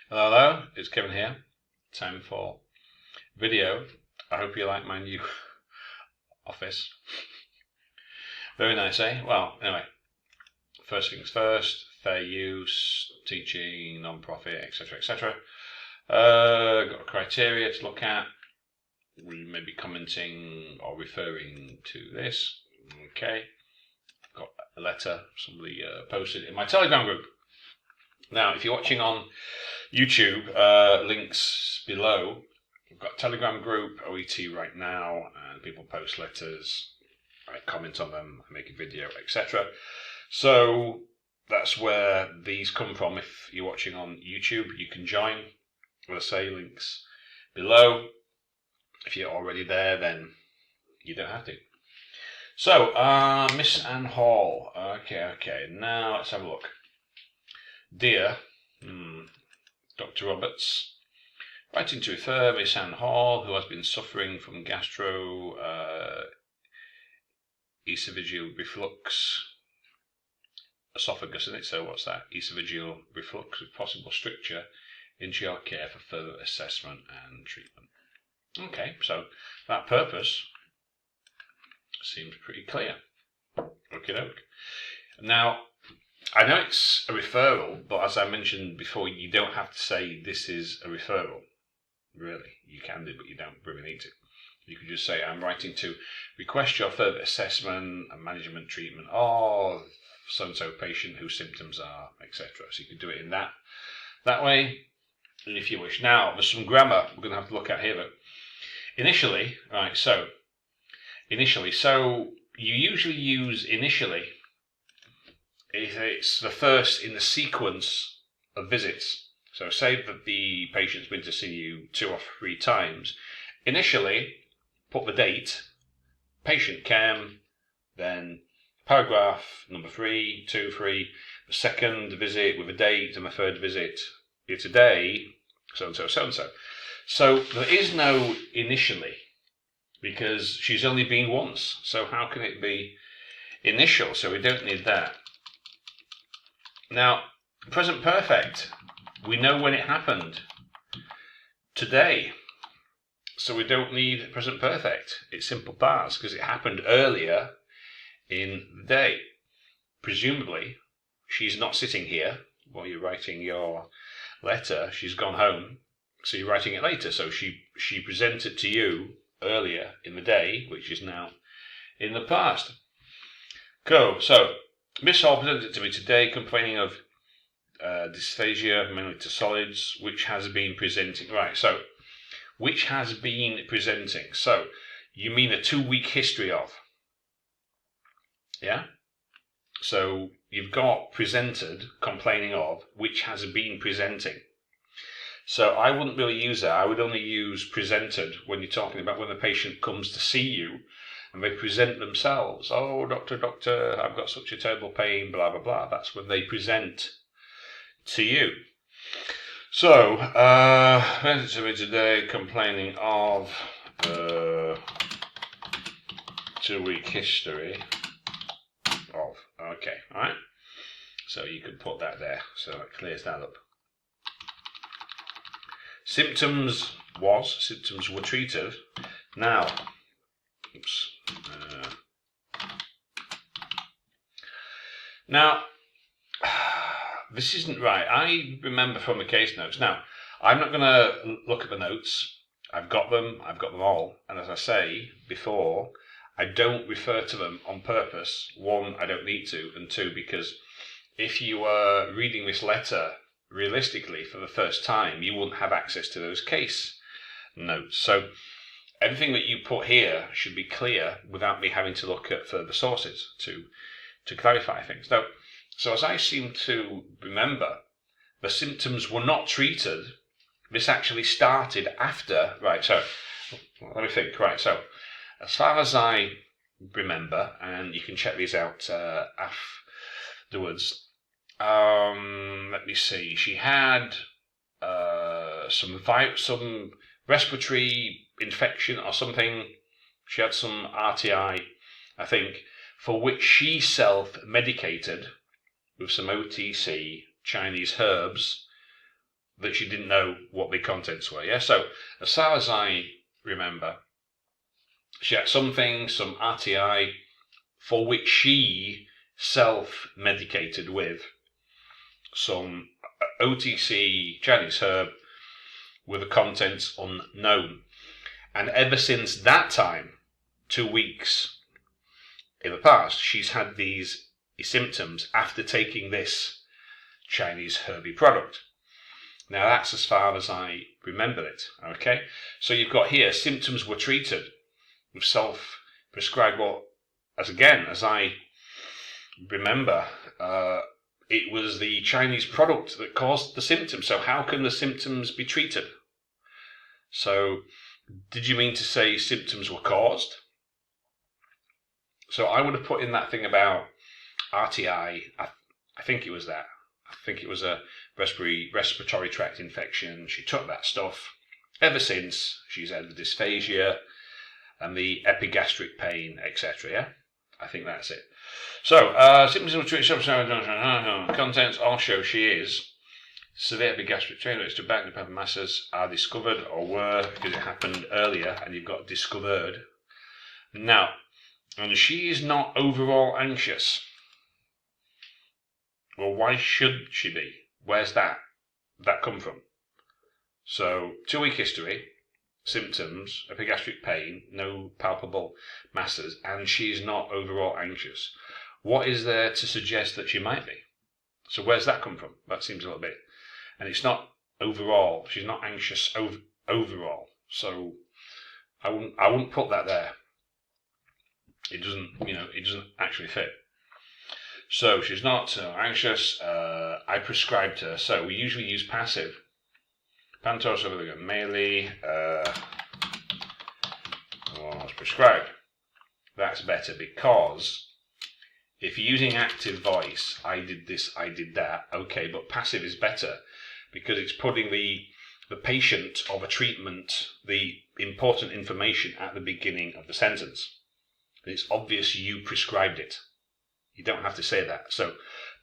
Hello, hello, it's Kevin here. Time for video. I hope you like my new office. Very nice, eh? Well, anyway, first things first, fair use, teaching, non-profit, etc., etc. Got a criteria to look at. We may be commenting or referring to this. Okay. Got a letter somebody posted in my Telegram group. Now, if you're watching on YouTube, links below. We've got a Telegram group, OET right now, and people post letters, I comment on them, I make a video, etc. So that's where these come from. If you're watching on YouTube, you can join. As I say, links below. If you're already there, then you don't have to. So, Miss Anne Hall. Okay. Now let's have a look. Dear Dr. Roberts, writing to refer Miss Anne Hall, who has been suffering from gastroesophageal reflux, esophagus, isn't it? So what's that? Esophageal reflux with possible stricture, into your care for further assessment and treatment. Okay, so that purpose seems pretty clear. Okie doke. Now, I know it's a referral, but as I mentioned before, you don't have to say this is a referral. Really, you can do, but you don't really need to. You could just say, I'm writing to request your further assessment and management treatment of so-and-so patient whose symptoms are, etc. So you could do it in that way, if you wish. Now, there's some grammar we're going to have to look at here. But initially, so you usually use initially if it's the first in the sequence of visits. So say that the patient's been to see you 2 or 3 times. Initially, put the date, patient came, then paragraph number 3, 2, 3, the second visit with a date, and the third visit here today, so-and-so, so-and-so. So there is no initially, because she's only been once. So how can it be initial? So we don't need that. Now, present perfect, we know when it happened. Today. So we don't need present perfect. It's simple past because it happened earlier in the day. Presumably, she's not sitting here while you're writing your letter. She's gone home, so you're writing it later. So she presented to you earlier in the day, which is now in the past. Go. So Miss Hall presented to me today complaining of dysphagia, mainly to solids, which has been presenting. Right, so which has been presenting. So you mean a 2-week history of. Yeah? So you've got presented, complaining of, which has been presenting. So I wouldn't really use that. I would only use presented when you're talking about when the patient comes to see you and they present themselves. Oh, doctor, I've got such a terrible pain, blah, blah, blah. That's when they present to you. So, presented to me today complaining of 2-week history of. Okay, all right. So you can put that there. So that clears that up. Symptoms were treated. Now, now, this isn't right. I remember from the case notes. Now, I'm not going to look at the notes. I've got them all. And as I say before, I don't refer to them on purpose. 1, I don't need to. And 2, because if you were reading this letter realistically for the first time, you wouldn't have access to those case notes. So everything that you put here should be clear without me having to look at further sources to clarify things. Now, so as I seem to remember, the symptoms were not treated. This actually started after. Right, so let me think. Right, so as far as I remember, and you can check these out afterwards, let me see. She had some respiratory infection or something. She had some RTI, I think, for which she self-medicated with some OTC Chinese herbs that she didn't know what the contents were. Yeah. So as far as I remember, she had some RTI, for which she self-medicated with some OTC Chinese herb with the contents unknown. And ever since that time, 2 weeks in the past, she's had these symptoms after taking this Chinese herby product. Now that's as far as I remember it, okay? So you've got here, symptoms were treated with self-prescribed, well, as I remember, it was the Chinese product that caused the symptoms. So how can the symptoms be treated? So did you mean to say symptoms were caused? So I would have put in that thing about RTI. I think it was that. I think it was a respiratory tract infection. She took that stuff. Ever since, she's had the dysphagia and the epigastric pain, etc. Yeah, I think that's it. So symptoms of contents all show she is severe epigastric pain. It's tobacco pepper masses are discovered or were, because it happened earlier, and you've got discovered now. And she is not overall anxious. Well, why should she be? Where's that come from? So 2 week history, symptoms, epigastric pain, no palpable masses, and she's not overall anxious. What is there to suggest that she might be? So where's that come from? That seems a little bit. And it's not overall. She's not anxious overall. So I wouldn't put that there. It doesn't actually fit. So she's not anxious. I prescribed her. So we usually use passive. Pantos over the Melee was prescribed. That's better, because if you're using active voice, I did this, I did that, okay, but passive is better because it's putting the patient of a treatment, the important information at the beginning of the sentence. It's obvious you prescribed it. You don't have to say that. So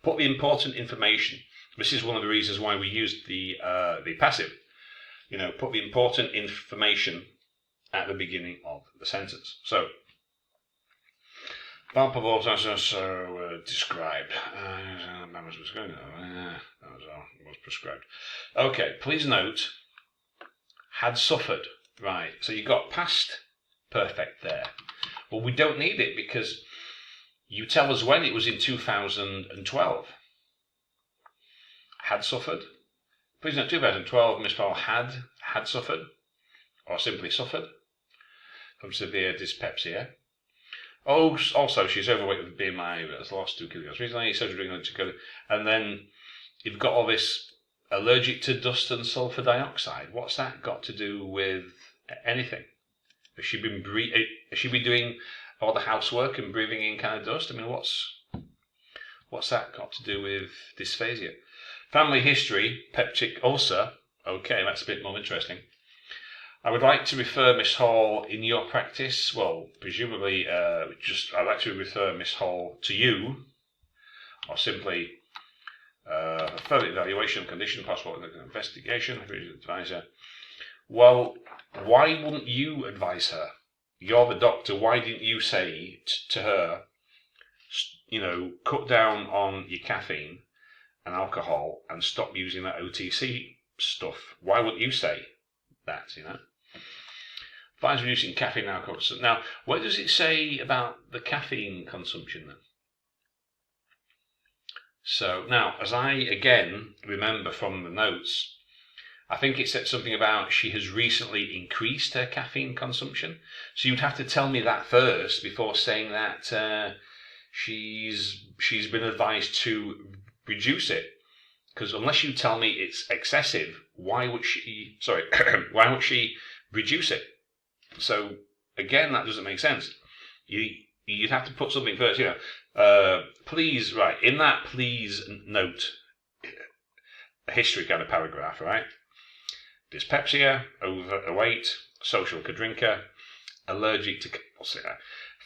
put the important information. This is one of the reasons why we used the passive. Put the important information at the beginning of the sentence. So palpable, so described. That was prescribed. Okay, please note, had suffered. Right, so you got past perfect there. Well, we don't need it because you tell us when it was in 2012. Had suffered. Please note, 2012, Miss Powell had suffered, or simply suffered, from severe dyspepsia. Oh, also, she's overweight with BMI, but has lost 2 kilograms recently, social drinking, and then you've got all this allergic to dust and sulfur dioxide. What's that got to do with anything? Has she been doing all the housework and breathing in kind of dust? I mean, what's that got to do with dysphagia? Family history, peptic ulcer. Okay, that's a bit more interesting. I would like to refer Miss Hall in your practice. Well, presumably, I'd like to refer Miss Hall to you, or simply further evaluation of condition, possible investigation, advisor. Well, why wouldn't you advise her? You're the doctor. Why didn't you say to her, cut down on your caffeine and alcohol and stop using that OTC stuff? Why wouldn't you say that, Advise reducing caffeine and alcohol. Now, what does it say about the caffeine consumption then? So now, as I again remember from the notes, I think it said something about she has recently increased her caffeine consumption. So you'd have to tell me that first before saying that she's been advised to reduce it. Because unless you tell me it's excessive, why would she reduce it? So again, that doesn't make sense. You'd have to put something first, please, right, in that please note a history kind of paragraph, right? Dyspepsia, overweight, social drinker, allergic to,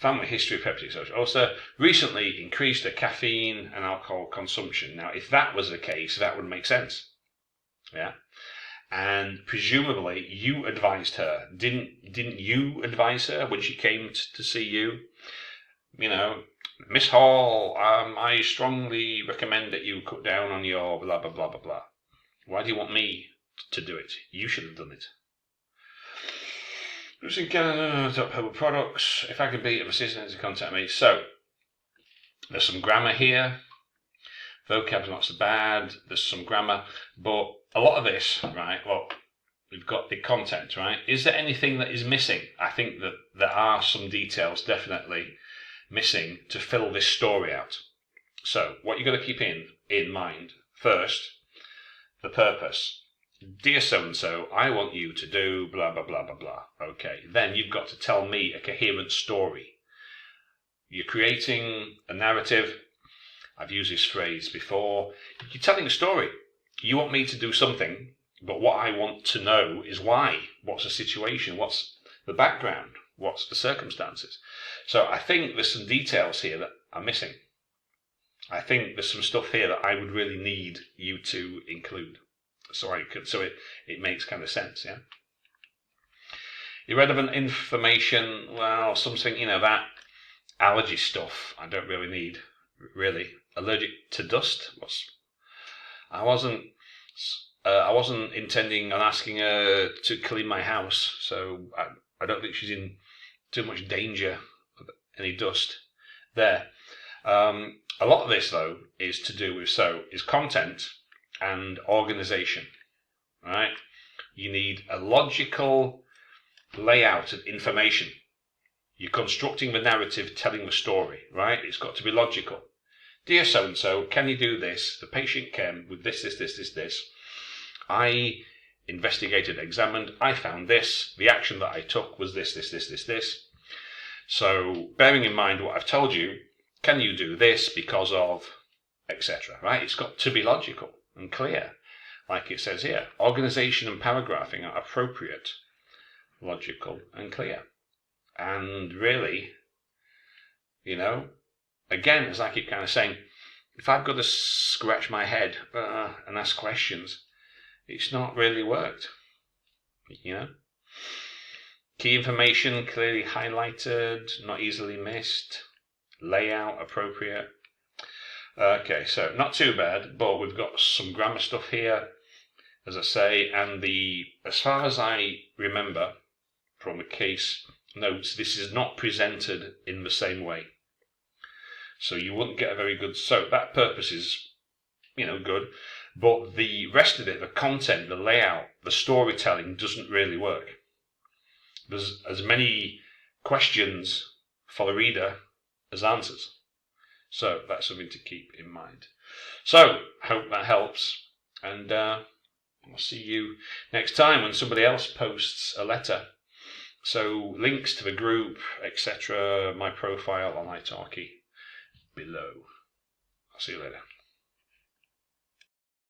family history of peptic ulcer, recently increased her caffeine and alcohol consumption. Now, if that was the case, that would make sense. Yeah. And presumably you advised her. Didn't you advise her when she came to see you? You know, Miss Hall, I strongly recommend that you cut down on your blah, blah, blah, blah, blah. Why do you want me to do it? You should have done it. Using top herbal products. If I could be of assistance, contact me. So, there's some grammar here. Vocab's not so bad. There's some grammar. But a lot of this, right, well, we've got the content, right? Is there anything that is missing? I think that there are some details definitely missing to fill this story out. So, what you've got to keep in mind, first, the purpose. Dear so-and-so, I want you to do blah, blah, blah, blah, blah. Okay, then you've got to tell me a coherent story. You're creating a narrative. I've used this phrase before. You're telling a story. You want me to do something, but what I want to know is why. What's the situation? What's the background? What's the circumstances? So I think there's some details here that are missing. I think there's some stuff here that I would really need you to include. So it makes kind of sense, yeah? Irrelevant information, well, something, that allergy stuff I don't really need, really. Allergic to dust? I wasn't intending on asking her to clean my house, so I don't think she's in too much danger of any dust there. A lot of this, though, is to do with, is content and organization, right? You need a logical layout of information. You're constructing the narrative, telling the story, right? It's got to be logical. Dear so-and-so, can you do this? The patient came with this. I investigated, examined, I found this. The action that I took was this. So, bearing in mind what I've told you, can you do this because of, etc., right? It's got to be logical and clear, like it says here. Organization and paragraphing are appropriate, logical and clear. And really, again, as I keep kind of saying, if I've got to scratch my head and ask questions, it's not really worked, Key information clearly highlighted, not easily missed. Layout appropriate. Okay, so not too bad, but we've got some grammar stuff here, as I say, and as far as I remember from the case notes, this is not presented in the same way. So you wouldn't get a very good, so that purpose is, good, but the rest of it, the content, the layout, the storytelling doesn't really work. There's as many questions for the reader as answers. So that's something to keep in mind. So, hope that helps, and I'll see you next time when somebody else posts a letter. So, links to the group, etc., my profile on italki below. I'll see you later.